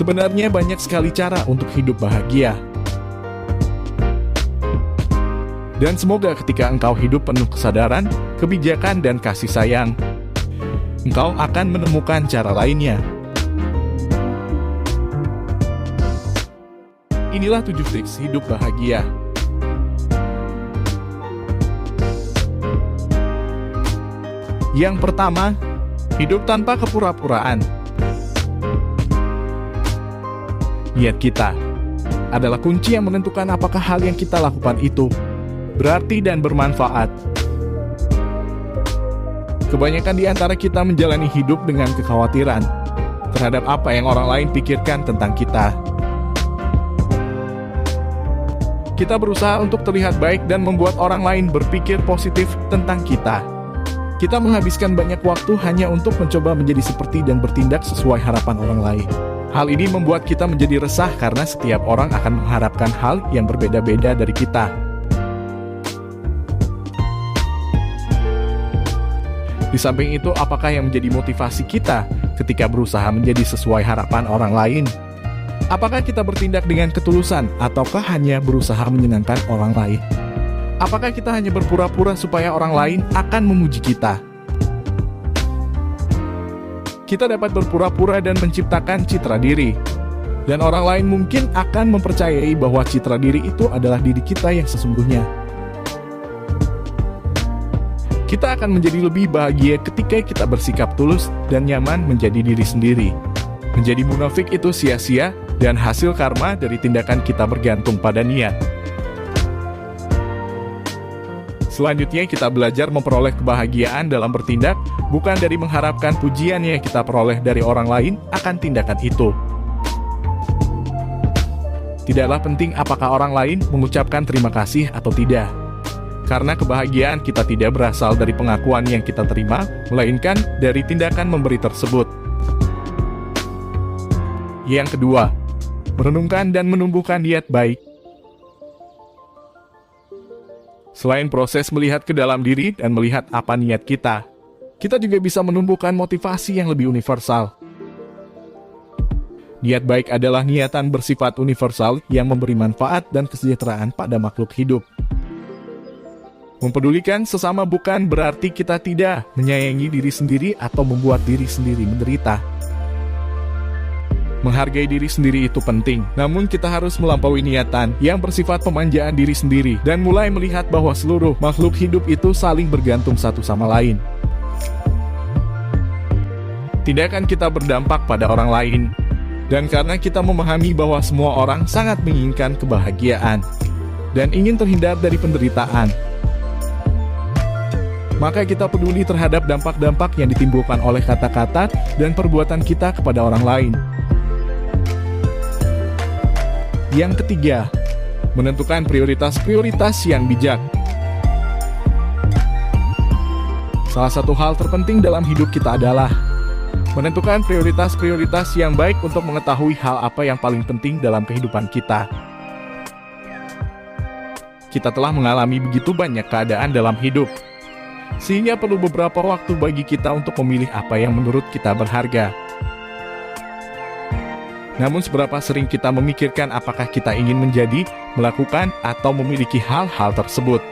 Sebenarnya banyak sekali cara untuk hidup bahagia. Dan semoga ketika engkau hidup penuh kesadaran, kebijakan, dan kasih sayang, engkau akan menemukan cara lainnya. Inilah 7 tips hidup bahagia. Yang pertama, hidup tanpa kepura-puraan. Niat kita adalah kunci yang menentukan apakah hal yang kita lakukan itu berarti dan bermanfaat. Kebanyakan di antara kita menjalani hidup dengan kekhawatiran terhadap apa yang orang lain pikirkan tentang kita. Kita berusaha untuk terlihat baik dan membuat orang lain berpikir positif tentang kita. Kita menghabiskan banyak waktu hanya untuk mencoba menjadi seperti dan bertindak sesuai harapan orang lain. Hal ini membuat kita menjadi resah karena setiap orang akan mengharapkan hal yang berbeda-beda dari kita. Di samping itu, apakah yang menjadi motivasi kita ketika berusaha menjadi sesuai harapan orang lain? Apakah kita bertindak dengan ketulusan ataukah hanya berusaha menyenangkan orang lain? Apakah kita hanya berpura-pura supaya orang lain akan memuji kita? Kita dapat berpura-pura dan menciptakan citra diri. Dan orang lain mungkin akan mempercayai bahwa citra diri itu adalah diri kita yang sesungguhnya. Kita akan menjadi lebih bahagia ketika kita bersikap tulus dan nyaman menjadi diri sendiri. Menjadi munafik itu sia-sia, dan hasil karma dari tindakan kita bergantung pada niat. Selanjutnya, kita belajar memperoleh kebahagiaan dalam bertindak, bukan dari mengharapkan pujian yang kita peroleh dari orang lain akan tindakan itu. Tidaklah penting apakah orang lain mengucapkan terima kasih atau tidak. Karena kebahagiaan kita tidak berasal dari pengakuan yang kita terima, melainkan dari tindakan memberi tersebut. Yang kedua, merenungkan dan menumbuhkan niat baik. Selain proses melihat ke dalam diri dan melihat apa niat kita juga bisa menumbuhkan motivasi yang lebih universal. Niat baik adalah niatan bersifat universal yang memberi manfaat dan kesejahteraan pada makhluk hidup. Mempedulikan sesama bukan berarti kita tidak menyayangi diri sendiri atau membuat diri sendiri menderita. Menghargai diri sendiri itu penting, namun kita harus melampaui niatan yang bersifat pemanjaan diri sendiri dan mulai melihat bahwa seluruh makhluk hidup itu saling bergantung satu sama lain. Tindakan kita berdampak pada orang lain, dan karena kita memahami bahwa semua orang sangat menginginkan kebahagiaan dan ingin terhindar dari penderitaan, maka kita peduli terhadap dampak-dampak yang ditimbulkan oleh kata-kata dan perbuatan kita kepada orang lain. Yang ketiga, menentukan prioritas-prioritas yang bijak. Salah satu hal terpenting dalam hidup kita adalah menentukan prioritas-prioritas yang baik untuk mengetahui hal apa yang paling penting dalam kehidupan kita. Kita telah mengalami begitu banyak keadaan dalam hidup, sehingga perlu beberapa waktu bagi kita untuk memilih apa yang menurut kita berharga. Namun seberapa sering kita memikirkan apakah kita ingin menjadi, melakukan, atau memiliki hal-hal tersebut?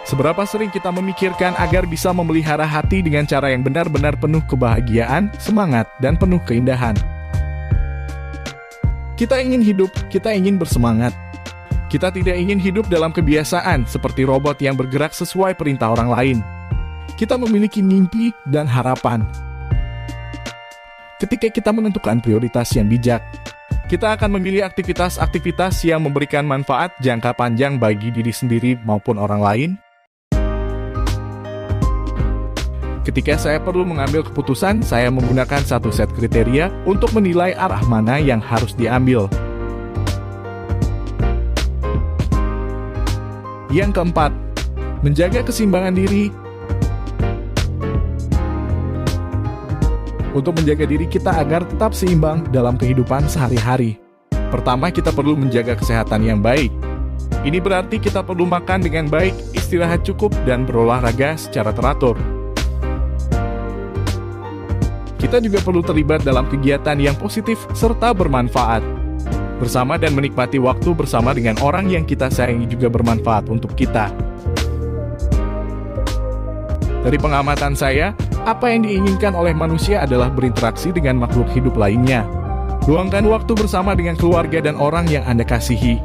Seberapa sering kita memikirkan agar bisa memelihara hati dengan cara yang benar-benar penuh kebahagiaan, semangat, dan penuh keindahan? Kita ingin hidup, kita ingin bersemangat. Kita tidak ingin hidup dalam kebiasaan seperti robot yang bergerak sesuai perintah orang lain. Kita memiliki mimpi dan harapan. Ketika kita menentukan prioritas yang bijak, kita akan memilih aktivitas-aktivitas yang memberikan manfaat jangka panjang bagi diri sendiri maupun orang lain. Ketika saya perlu mengambil keputusan, saya menggunakan satu set kriteria untuk menilai arah mana yang harus diambil. Yang keempat, menjaga keseimbangan diri. Untuk menjaga diri kita agar tetap seimbang dalam kehidupan sehari-hari, pertama kita perlu menjaga kesehatan yang baik. Ini berarti kita perlu makan dengan baik, istirahat cukup, dan berolahraga secara teratur. Kita juga perlu terlibat dalam kegiatan yang positif serta bermanfaat. Bersama dan menikmati waktu bersama dengan orang yang kita sayangi juga bermanfaat untuk kita. Dari pengamatan saya, apa yang diinginkan oleh manusia adalah berinteraksi dengan makhluk hidup lainnya. Luangkan waktu bersama dengan keluarga dan orang yang Anda kasihi.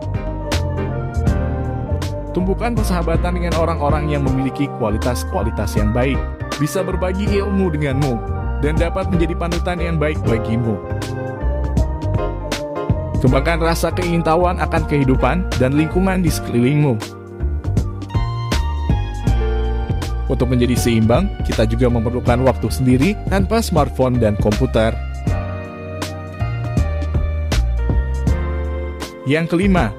Tumbuhkan persahabatan dengan orang-orang yang memiliki kualitas-kualitas yang baik, bisa berbagi ilmu denganmu, dan dapat menjadi panutan yang baik bagimu. Kembangkan rasa keingintahuan akan kehidupan dan lingkungan di sekelilingmu. Untuk menjadi seimbang, kita juga memerlukan waktu sendiri tanpa smartphone dan komputer. Yang kelima,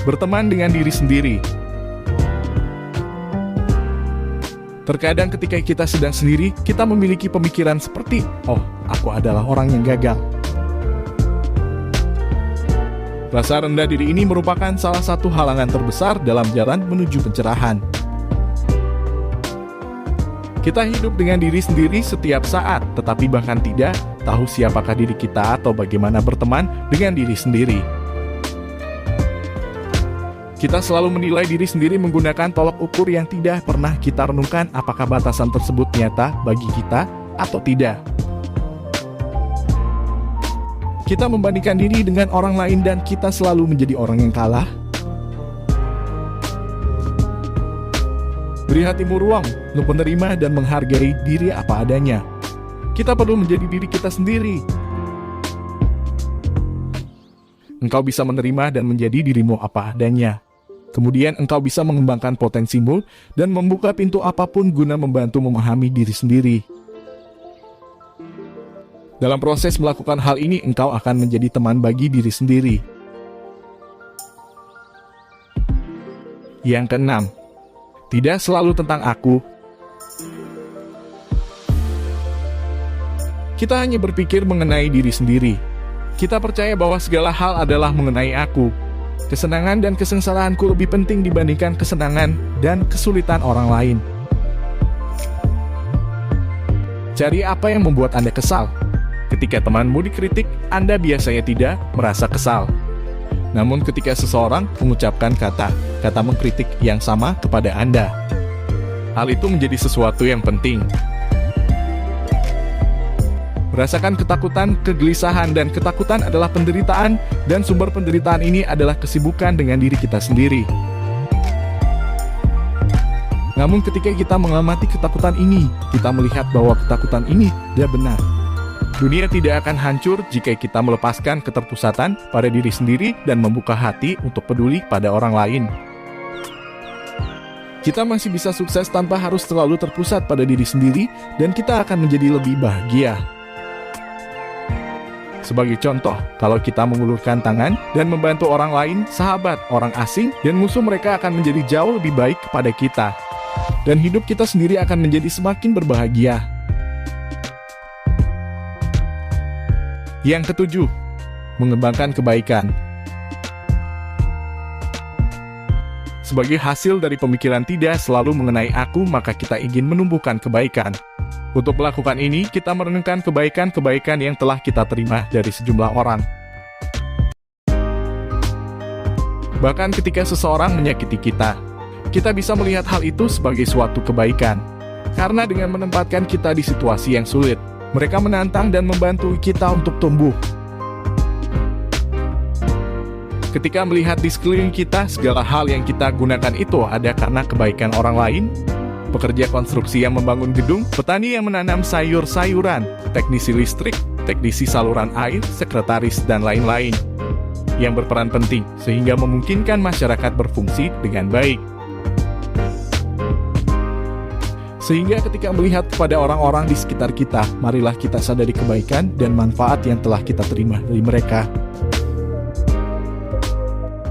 berteman dengan diri sendiri. Terkadang ketika kita sedang sendiri, kita memiliki pemikiran seperti, "Oh, aku adalah orang yang gagal." Rasa rendah diri ini merupakan salah satu halangan terbesar dalam jalan menuju pencerahan. Kita hidup dengan diri sendiri setiap saat, tetapi bahkan tidak tahu siapakah diri kita atau bagaimana berteman dengan diri sendiri. Kita selalu menilai diri sendiri menggunakan tolak ukur yang tidak pernah kita renungkan apakah batasan tersebut nyata bagi kita atau tidak. Kita membandingkan diri dengan orang lain dan kita selalu menjadi orang yang kalah. Beri hatimu ruang untuk menerima dan menghargai diri apa adanya. Kita perlu menjadi diri kita sendiri. Engkau bisa menerima dan menjadi dirimu apa adanya. Kemudian engkau bisa mengembangkan potensimu dan membuka pintu apapun guna membantu memahami diri sendiri. Dalam proses melakukan hal ini, engkau akan menjadi teman bagi diri sendiri. Yang keenam, tidak selalu tentang aku. Kita hanya berpikir mengenai diri sendiri. Kita percaya bahwa segala hal adalah mengenai aku. Kesenangan dan kesengsaraanku lebih penting dibandingkan kesenangan dan kesulitan orang lain. Cari apa yang membuat Anda kesal. Ketika temanmu dikritik, Anda biasanya tidak merasa kesal. Namun ketika seseorang mengucapkan kata mengkritik yang sama kepada Anda, hal itu menjadi sesuatu yang penting. Merasakan ketakutan, kegelisahan, dan ketakutan adalah penderitaan, dan sumber penderitaan ini adalah kesibukan dengan diri kita sendiri. Namun ketika kita mengamati ketakutan ini, kita melihat bahwa ketakutan ini tidak benar. Dunia tidak akan hancur jika kita melepaskan keterpusatan pada diri sendiri dan membuka hati untuk peduli pada orang lain. Kita masih bisa sukses tanpa harus terlalu terpusat pada diri sendiri, dan kita akan menjadi lebih bahagia. Sebagai contoh, kalau kita mengulurkan tangan dan membantu orang lain, sahabat, orang asing, dan musuh mereka akan menjadi jauh lebih baik kepada kita. Dan hidup kita sendiri akan menjadi semakin berbahagia. Yang ketujuh, mengembangkan kebaikan. Sebagai hasil dari pemikiran tidak selalu mengenai aku, maka kita ingin menumbuhkan kebaikan. Untuk melakukan ini, kita merenungkan kebaikan-kebaikan yang telah kita terima dari sejumlah orang. Bahkan ketika seseorang menyakiti kita, kita bisa melihat hal itu sebagai suatu kebaikan. Karena dengan menempatkan kita di situasi yang sulit, mereka menantang dan membantu kita untuk tumbuh. Ketika melihat di sekeliling kita, segala hal yang kita gunakan itu ada karena kebaikan orang lain. Pekerja konstruksi yang membangun gedung, petani yang menanam sayur-sayuran, teknisi listrik, teknisi saluran air, sekretaris, dan lain-lain. Yang berperan penting, sehingga memungkinkan masyarakat berfungsi dengan baik. Sehingga ketika melihat kepada orang-orang di sekitar kita, marilah kita sadari kebaikan dan manfaat yang telah kita terima dari mereka.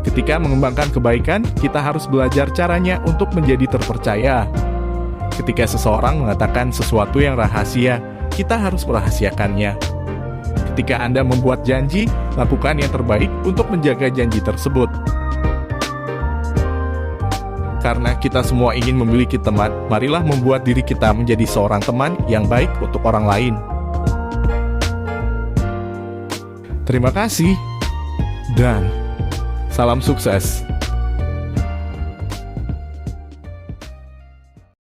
Ketika mengembangkan kebaikan, kita harus belajar caranya untuk menjadi terpercaya. Ketika seseorang mengatakan sesuatu yang rahasia, kita harus merahasiakannya. Ketika Anda membuat janji, lakukan yang terbaik untuk menjaga janji tersebut. Karena kita semua ingin memiliki teman, marilah membuat diri kita menjadi seorang teman yang baik untuk orang lain. Terima kasih, dan salam sukses.